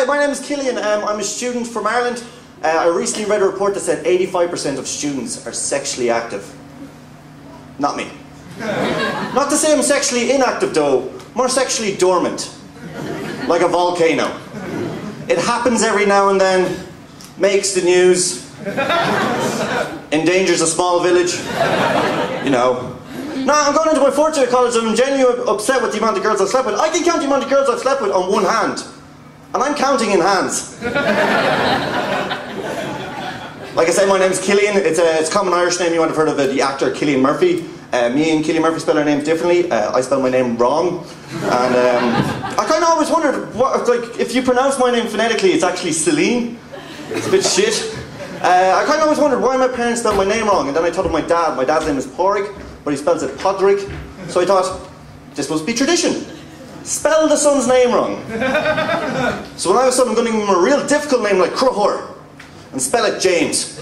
my name is Cillein. I'm a student from Ireland. I recently read a report that said 85% of students are sexually active. Not me. Not to say I'm sexually inactive though, more sexually dormant. Like a volcano. It happens every now and then, makes the news, endangers a small village, you know. Now, I'm going into my fourth year of college and I'm genuinely upset with the amount of girls I've slept with. I can count the amount of girls I've slept with on one hand. And I'm counting in hands. Like I said, my name's Cillein. It's a common Irish name. You might have heard of it, the actor Cillian Murphy. Me and Cillian Murphy spell our names differently. I spell my name wrong. And I kind of always wondered, like, if you pronounce my name phonetically, it's actually Cillein. It's a bit shit. I kind of always wondered why my parents spelled my name wrong. And then I told my dad. My dad's name is Porrig, but he spells it Podrick. So I thought, this must be tradition. Spell the son's name wrong. So when I was son, I'm going to give him a real difficult name like Cruhor. And spell it James.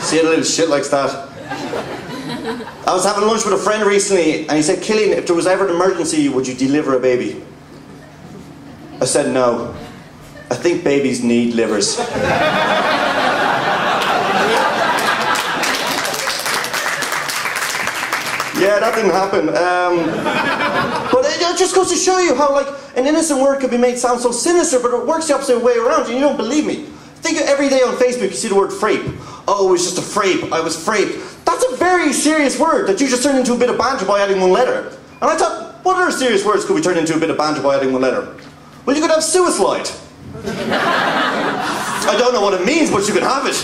See, a little shit like that. I was having lunch with a friend recently, and he said, Cillein, if there was ever an emergency, would you deliver a baby? I said, no. I think babies need livers. Yeah, that didn't happen. But it just goes to show you how, like, an innocent word could be made sound so sinister, but it works the opposite way around, and you don't believe me. Think of every day on Facebook, you see the word frape. Oh, it was just a frape. I was fraped. That's a very serious word that you just turned into a bit of banter by adding one letter. And I thought, what other serious words could we turn into a bit of banter by adding one letter? Well, you could have suicide. I don't know what it means, but you can have it.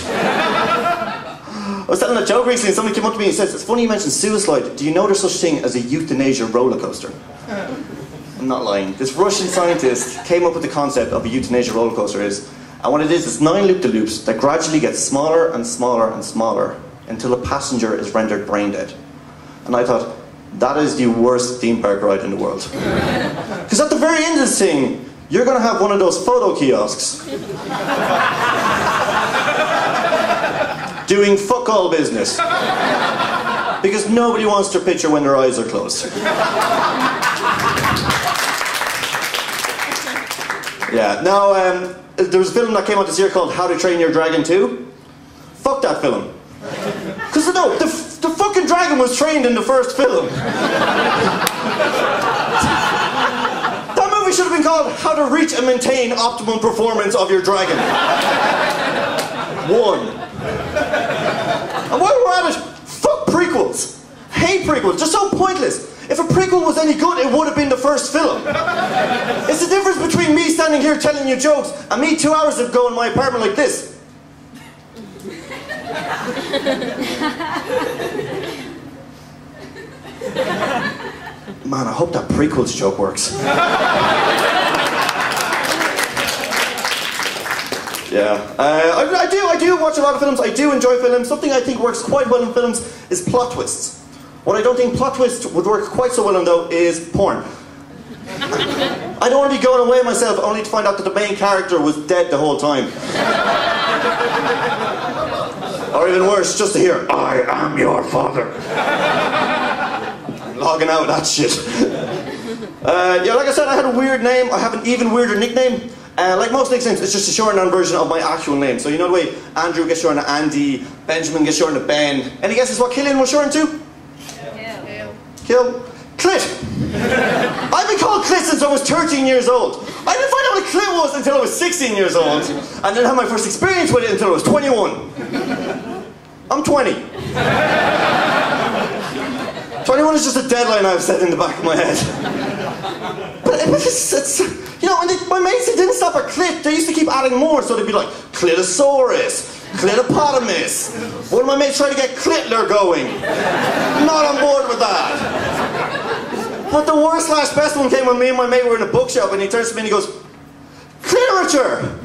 I was telling a joke recently and somebody came up to me and says, it's funny you mentioned suicide. Do you know there's such thing as a euthanasia roller coaster? I'm not lying. This Russian scientist came up with the concept of a euthanasia roller coaster and what it is 9 loop-de-loops that gradually get smaller and smaller and smaller until a passenger is rendered brain dead. And I thought, that is the worst theme park ride in the world. Because at the very end of this thing, you're going to have one of those photo kiosks. Doing fuck all business. Because nobody wants their picture when their eyes are closed. Yeah, now, there was a film that came out this year called How to Train Your Dragon 2. Fuck that film. Because no, the fucking dragon was trained in the first film. That movie should have been called How to Reach and Maintain Optimum Performance of Your Dragon. 1. And while we're at it, fuck prequels. Hate prequels, they're so pointless. If a prequel was any good, it would have been the first film. It's the difference between me standing here telling you jokes and me 2 hours ago in my apartment like this. Man, I hope that prequels joke works. Yeah, I do watch a lot of films. I do enjoy films. Something I think works quite well in films is plot twists. What I don't think plot twist would work quite so well in though is porn. I don't want to be going away myself only to find out that the main character was dead the whole time. Or even worse, just to hear, I am your father. I'm logging out of that shit. Yeah, like I said, I had a weird name. I have an even weirder nickname. Like most nicknames, it's just a shortened version of my actual name. So you know the way Andrew gets shortened to Andy, Benjamin gets shortened to Ben. Any guesses what Cillein was shortened to? Kill. Clit. I've been called Clit since I was 13 years old. I didn't find out what a clit was until I was 16 years old. And then had my first experience with it until I was 21. I'm 20. 21 is just a deadline I've set in the back of my head. But it's you know, and my mates, they didn't stop at clit. They used to keep adding more, so they'd be like, clitosaurus, clitopotamus. One of my mates tried to get Clitler going. Not on board with that. But the worst slash best one came when me and my mate were in a bookshop and he turns to me and he goes, Cliterature!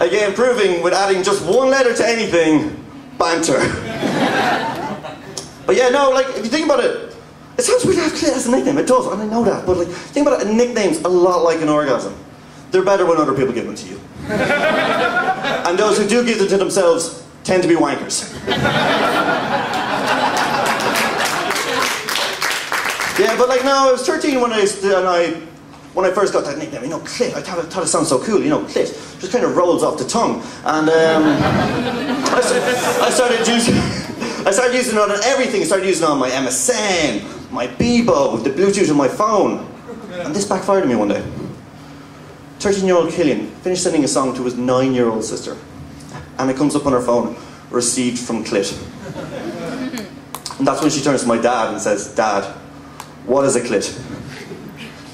Again, proving with adding just one letter to anything, banter. But yeah, no, like, if you think about it, it sounds weird to have clit as a nickname, it does, and I know that, but like, think about it, a nickname's a lot like an orgasm. They're better when other people give them to you. And those who do give them to themselves tend to be wankers. Yeah, but like, no, I was 13 when I when I first got that nickname, you know, Clit, I thought it sounded so cool, you know, Clit. Just kind of rolls off the tongue. And I started using it on everything. I started using it on my MSN, my Bebo, the Bluetooth on my phone. And this backfired on me one day. 13-year-old Cillein finished sending a song to his 9-year-old sister. And it comes up on her phone, received from Clit. And that's when she turns to my dad and says, "Dad, what is a clit?"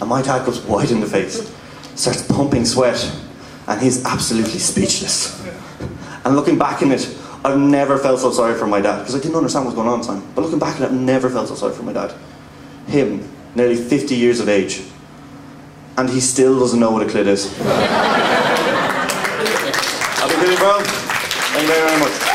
And my dad goes white in the face, starts pumping sweat, and he's absolutely speechless. And looking back in it, I've never felt so sorry for my dad, because I didn't understand what was going on at the time. But looking back in it, I've never felt so sorry for my dad. Him, nearly 50 years of age, and he still doesn't know what a clit is. Happy Clit, bro. Thank you very, very much.